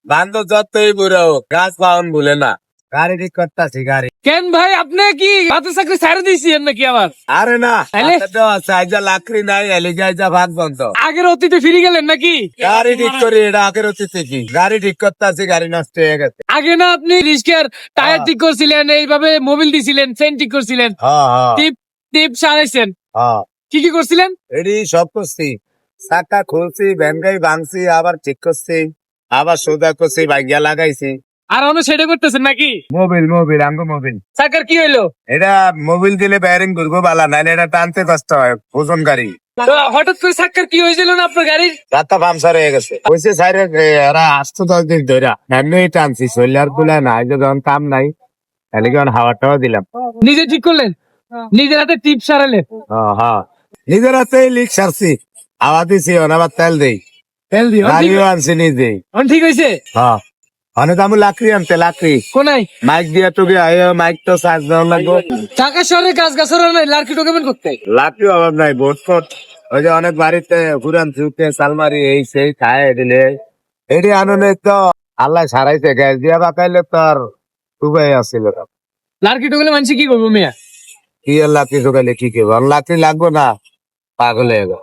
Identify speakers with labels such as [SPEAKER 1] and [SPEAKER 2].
[SPEAKER 1] বান্ধব যতই বুড়ো হোক, গাছ পাওন ভুলে না। গাড়ি ঠিক করতেছি গাড়ি।
[SPEAKER 2] কেন ভাই আপনি কি হাতে চাকরি ছাড়ে দিয়েছেন নাকি আবার?
[SPEAKER 1] আরে না,
[SPEAKER 2] তাইলে?
[SPEAKER 1] হাতে দেওয়া আছে, আইজা লাকড়ি নাই, এলিগা আইজা ভাগ বন্ধ।
[SPEAKER 2] আগের অতীতে ফিরে গেলেন নাকি?
[SPEAKER 1] গাড়ি ঠিক করি, এটা আগের অতীতে কি? গাড়ি ঠিক করতেছি, গাড়ি নষ্ট হয়ে গেছে।
[SPEAKER 2] আগে না আপনি রিস্কের টায়ার ঠিক করছিলেন, এইভাবে মোবিল দিছিলেন, চেন ঠিক করছিলেন,
[SPEAKER 1] হ্যাঁ হ্যাঁ
[SPEAKER 2] টিপ টিপ সারাইছেন,
[SPEAKER 1] হ্যাঁ,
[SPEAKER 2] কি কি করছিলেন?
[SPEAKER 1] এটি সব করছি। চাকা খুলছি, ভ্যানগাই ভাঙছি, আবার ঠিক করছি, আবার সোজা করছি, ভাঙ্গিয়া লাগাইছি।
[SPEAKER 2] আর অন্য সেটা করতেছেন নাকি?
[SPEAKER 1] মোবিল মোবিল আঙ্গো মোবিল।
[SPEAKER 2] চাকার কি হইলো?
[SPEAKER 1] এটা মোবিল দিলে ব্যারিং ঘুরবো বালা, নাইলে এটা টানতে কষ্ট হয়, ওজন গাড়ি।
[SPEAKER 2] তো হঠাৎ করে চাকার কি হয়েছিল না আপনার গাড়ির?
[SPEAKER 1] রাস্তা পামসার হয়ে গেছে। কইছে সাইরে এরা আসতো 10 দিন ধরে, এমনি টানছি, শরীর আর কুলায় না, এই যে যখন কাম নাই, তাহলে কি হাওয়া টাওয়া দিলাম।
[SPEAKER 2] নিজে ঠিক করলেন, নিজের হাতে টিপ সারালেন?
[SPEAKER 1] হ্যাঁ, নিজের হাতেই লিক সারছি, হাওয়া দিছি, আবার তেল দেই,
[SPEAKER 2] তেল দিয়ে
[SPEAKER 1] গাড়িও আনছি নিজেই।
[SPEAKER 2] ঠিক হয়েছে?
[SPEAKER 1] হ্যাঁ, অনেক আমি লাকড়ি আনতে, লাকড়ি
[SPEAKER 2] কোনাই
[SPEAKER 1] মাইক দিয়ে টুকে আয়, মাইক তো চার্জ দেওয়া লাগবে।
[SPEAKER 2] ঢাকা শহরে গাছ গাছরা নাই, লার্কি টোকেবেন করতে?
[SPEAKER 1] লাকড়ি অভাব নাই, ভোট ফোট ওই যে অনেক বাড়িতে ঘুরান চুতে সালমারি এই সেই খায় দিলে, এটি আননে তো আল্লাহ সারাইছে, গ্যাস দিয়া বাকাইলে তো আর খুবই আসছিল।
[SPEAKER 2] লার্কি টোকেলে মানুষ কি করবো মিয়া?
[SPEAKER 1] কি আর লাকড়ি ঢুকাইলে কি করবো, লাকড়ি লাগবো না, পাগল হয়ে গেল।